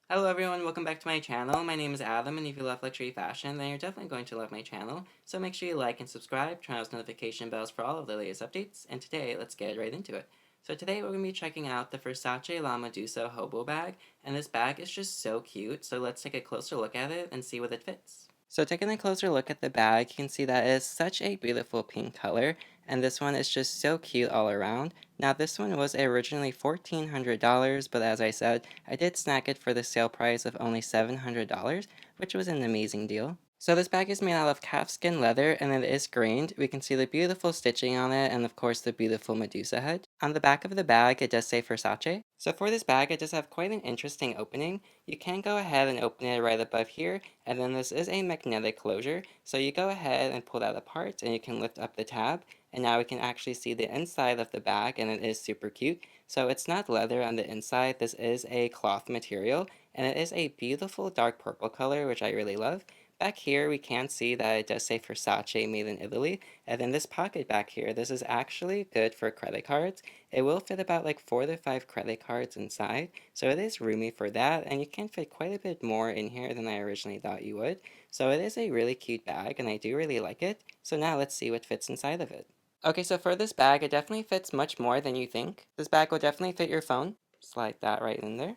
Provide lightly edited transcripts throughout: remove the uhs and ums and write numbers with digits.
Hello everyone, welcome back to my channel. My name is Adam, and if you love luxury fashion, then you're definitely going to love my channel. So make sure you like and subscribe, turn on those notification bells for all of the latest updates, and today, let's get right into it. So today we're going to be checking out the Versace Medusa Hobo bag, and this bag is just so cute, so let's take a closer look at it and see what it fits. So taking a closer look at the bag, you can see that it is such a beautiful pink color, and this one is just so cute all around. Now this one was originally $1,400, but as I said, I did snag it for the sale price of only $700, which was an amazing deal. So this bag is made out of calfskin leather and it is grained. We can see the beautiful stitching on it and of course the beautiful Medusa head. On the back of the bag it does say Versace. So for this bag it does have quite an interesting opening. You can go ahead and open it right above here, and then this is a magnetic closure. So you go ahead and pull that apart and you can lift up the tab, and now we can actually see the inside of the bag and it is super cute. So it's not leather on the inside, this is a cloth material, and it is a beautiful dark purple color, which I really love. Back here, we can see that it does say Versace made in Italy, and then this pocket back here, this is actually good for credit cards. It will fit about like 4 to 5 credit cards inside, so it is roomy for that, and you can fit quite a bit more in here than I originally thought you would. So it is a really cute bag, and I do really like it. So now let's see what fits inside of it. Okay, so for this bag, it definitely fits much more than you think. This bag will definitely fit your phone. Slide that right in there.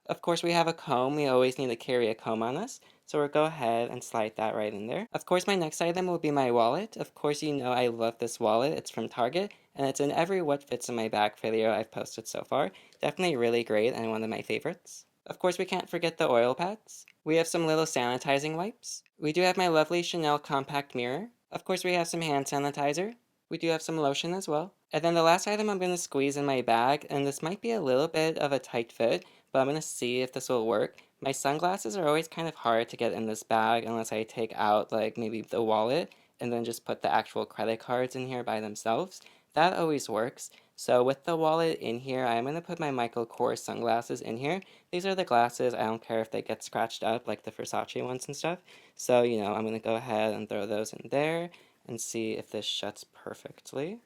Of course, we have a comb. We always need to carry a comb on us. So we'll go ahead and slide that right in there. Of course, my next item will be my wallet. Of course, you know I love this wallet. It's from Target, and it's in every What Fits in My Bag video I've posted so far. Definitely really great and one of my favorites. Of course, we can't forget the oil pads. We have some little sanitizing wipes. We do have my lovely Chanel compact mirror. Of course, we have some hand sanitizer. We do have some lotion as well. And then the last item I'm going to squeeze in my bag, and this might be a little bit of a tight fit, but I'm going to see if this will work. My sunglasses are always kind of hard to get in this bag unless I take out like maybe the wallet and then just put the actual credit cards in here by themselves. That always works. So with the wallet in here, I'm going to put my Michael Kors sunglasses in here. These are the glasses. I don't care if they get scratched up like the Versace ones and stuff. So, I'm going to go ahead and throw those in there and see if this shuts perfectly.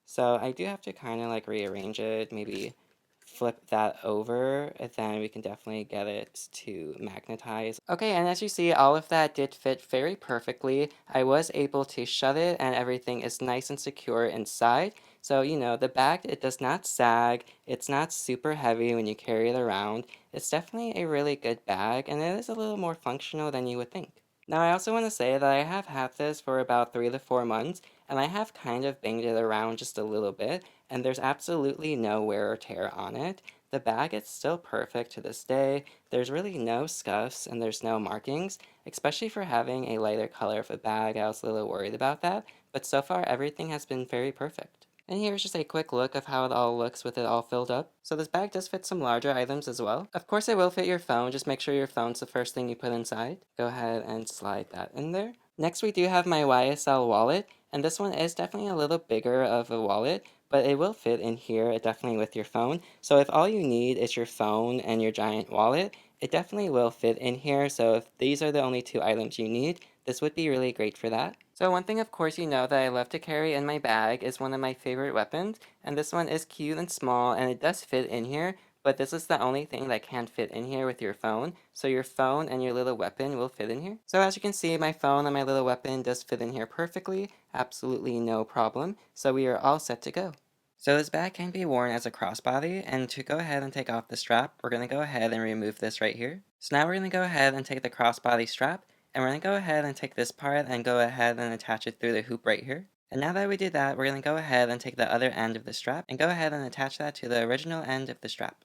So I do have to kind of like rearrange it, maybe flip that over, and then we can definitely get it to magnetize. Okay, and as you see, all of that did fit very perfectly. I was able to shut it, and everything is nice and secure inside. So, the bag, it does not sag. It's not super heavy when you carry it around. It's definitely a really good bag, and it is a little more functional than you would think. Now, I also want to say that I have had this for about 3 to 4 months, and I have kind of banged it around just a little bit, and there's absolutely no wear or tear on it. The bag is still perfect to this day. There's really no scuffs and there's no markings, especially for having a lighter color of a bag. I was a little worried about that, but so far everything has been very perfect. And here's just a quick look of how it all looks with it all filled up. So this bag does fit some larger items as well. Of course it will fit your phone, just make sure your phone's the first thing you put inside. Go ahead and slide that in there. Next we do have my YSL wallet, and this one is definitely a little bigger of a wallet, but it will fit in here definitely with your phone. So if all you need is your phone and your giant wallet, it definitely will fit in here. So if these are the only two items you need, this would be really great for that. So one thing of course you know that I love to carry in my bag is one of my favorite weapons, and this one is cute and small and it does fit in here, but this is the only thing that can't fit in here with your phone. So your phone and your little weapon will fit in here. So as you can see, my phone and my little weapon does fit in here perfectly. Absolutely no problem. So we are all set to go. So this bag can be worn as a crossbody, and to go ahead and take off the strap, we're going to go ahead and remove this right here. So now we're going to go ahead and take the crossbody strap, and we're going to go ahead and take this part and go ahead and attach it through the hoop right here. And now that we did that, we're going to go ahead and take the other end of the strap and go ahead and attach that to the original end of the strap.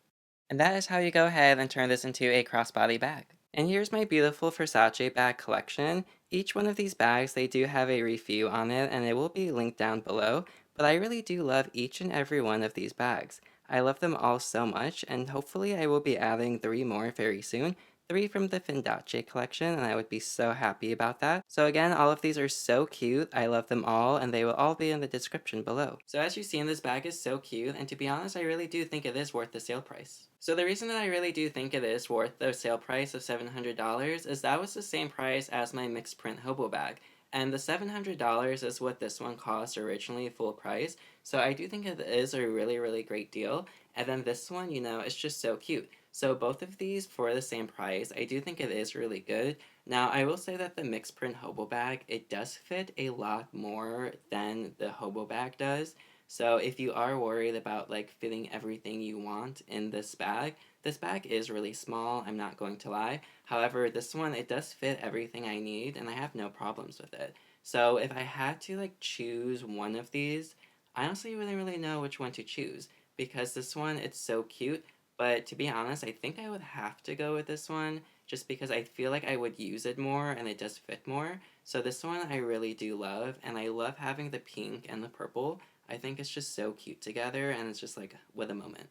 And that is how you go ahead and turn this into a crossbody bag. And here's my beautiful Versace bag collection. Each one of these bags, they do have a review on it, and it will be linked down below. But I really do love each and every one of these bags. I love them all so much, and hopefully I will be adding 3 more very soon. 3 from the Versace collection, and I would be so happy about that. So again, all of these are so cute. I love them all, and they will all be in the description below. So as you see, this bag is so cute, and to be honest, I really do think it is worth the sale price. So the reason that I really do think it is worth the sale price of $700 is that was the same price as my mixed print Hobo bag. And the $700 is what this one cost originally full price. So I do think it is a really, really great deal. And then this one, it's just so cute. So both of these for the same price, I do think it is really good. Now, I will say that the mixed print Hobo bag, it does fit a lot more than the Hobo bag does. So if you are worried about like fitting everything you want in this bag is really small, I'm not going to lie. However, this one, it does fit everything I need and I have no problems with it. So if I had to like choose one of these, I honestly wouldn't really know which one to choose because this one, it's so cute. But to be honest, I think I would have to go with this one just because I feel like I would use it more and it does fit more. So this one I really do love, and I love having the pink and the purple. I think it's just so cute together, and it's just like, what a moment.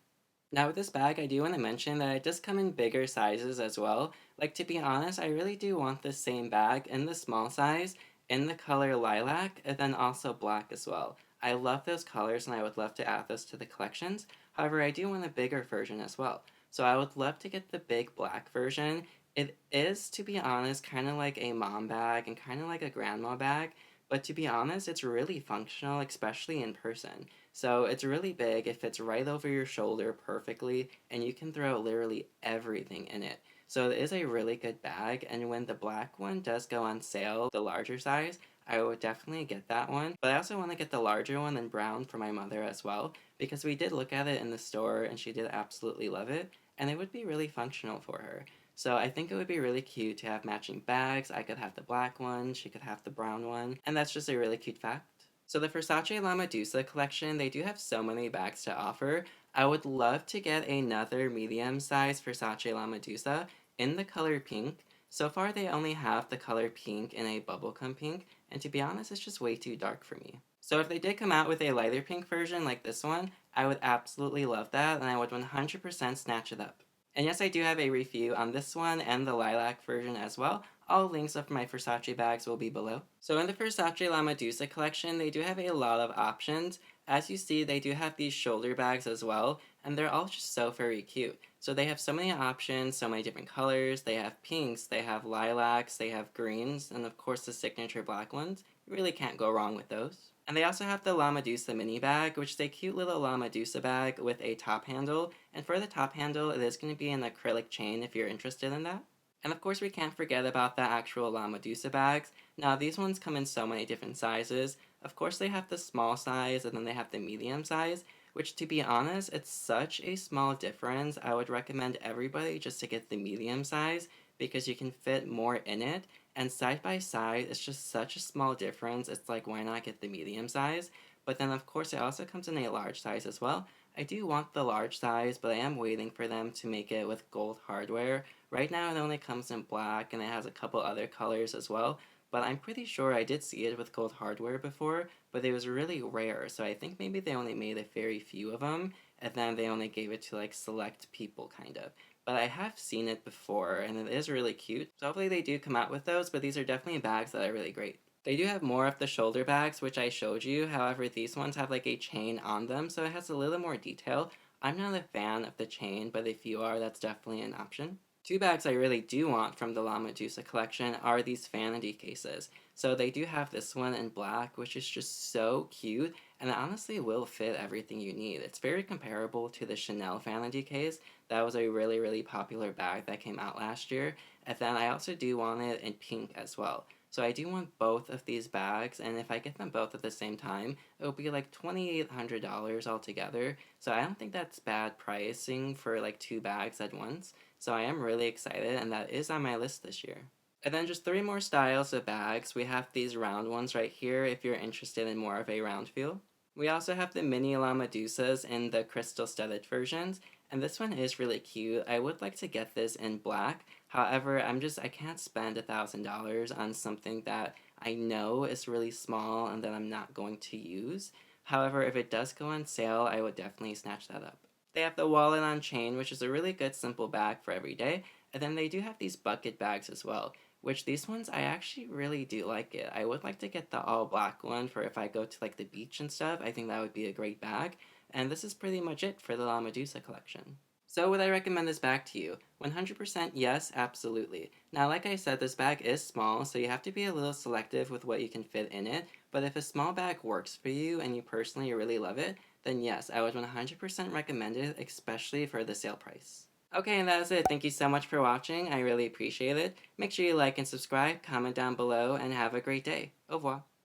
Now with this bag, I do want to mention that it does come in bigger sizes as well. Like, to be honest, I really do want the same bag in the small size, in the color lilac, and then also black as well. I love those colors and I would love to add those to the collections. However, I do want a bigger version as well. So I would love to get the big black version. It is, to be honest, kind of like a mom bag and kind of like a grandma bag, but to be honest, it's really functional, especially in person. So it's really big, it fits right over your shoulder perfectly, and you can throw literally everything in it. So it is a really good bag, and when the black one does go on sale, the larger size, I would definitely get that one. But I also want to get the larger one in brown for my mother as well, because we did look at it in the store and she did absolutely love it, and it would be really functional for her. So I think it would be really cute to have matching bags. I could have the black one, she could have the brown one, and that's just a really cute fact. So the Versace La Medusa collection, they do have so many bags to offer. I would love to get another medium-sized Versace La Medusa in the color pink. So far, they only have the color pink in a bubblegum pink, and to be honest, it's just way too dark for me. So if they did come out with a lighter pink version like this one, I would absolutely love that, and I would 100% snatch it up. And yes, I do have a review on this one and the lilac version as well. All links of my Versace bags will be below. So in the Versace La Medusa collection, they do have a lot of options. As you see, they do have these shoulder bags as well, and they're all just so very cute. So they have so many options, so many different colors. They have pinks, they have lilacs, they have greens, and of course the signature black ones. You really can't go wrong with those. And they also have the La Medusa mini bag, which is a cute little La Medusa bag with a top handle. And for the top handle, it is going to be an acrylic chain if you're interested in that. And of course, we can't forget about the actual La Medusa bags. Now, these ones come in so many different sizes. Of course, they have the small size and then they have the medium size, which to be honest, it's such a small difference. I would recommend everybody just to get the medium size because you can fit more in it. And side by side, it's just such a small difference. It's like, why not get the medium size? But then, of course, it also comes in a large size as well. I do want the large size, but I am waiting for them to make it with gold hardware. Right now, it only comes in black, and it has a couple other colors as well. But I'm pretty sure I did see it with gold hardware before, but it was really rare. So I think maybe they only made a very few of them, and then they only gave it to like select people, kind of. But I have seen it before, and it is really cute. So hopefully they do come out with those, but these are definitely bags that are really great. They do have more of the shoulder bags, which I showed you. However, these ones have like a chain on them, so it has a little more detail. I'm not a fan of the chain, but if you are, that's definitely an option. Two bags I really do want from the La Medusa collection are these vanity cases. So they do have this one in black, which is just so cute, and it honestly will fit everything you need. It's very comparable to the Chanel vanity case. That was a really, really popular bag that came out last year. And then I also do want it in pink as well. So I do want both of these bags, and if I get them both at the same time, it'll be like $2,800 altogether. So I don't think that's bad pricing for like two bags at once. So I am really excited, and that is on my list this year. And then just three more styles of bags. We have these round ones right here if you're interested in more of a round feel. We also have the mini La Medusas in the crystal studded versions, and this one is really cute. I would like to get this in black. However, I can't spend $1,000 on something that I know is really small and that I'm not going to use. However, if it does go on sale, I would definitely snatch that up. They have the wallet on chain, which is a really good simple bag for every day. And then they do have these bucket bags as well, which these ones I actually really do like it. I would like to get the all black one for if I go to like the beach and stuff. I think that would be a great bag. And this is pretty much it for the La Medusa collection. So would I recommend this bag to you? 100% yes, absolutely. Now, like I said, this bag is small, so you have to be a little selective with what you can fit in it. But if a small bag works for you and you personally really love it, then yes, I would 100% recommend it, especially for the sale price. Okay, and that is it. Thank you so much for watching. I really appreciate it. Make sure you like and subscribe, comment down below, and have a great day. Au revoir.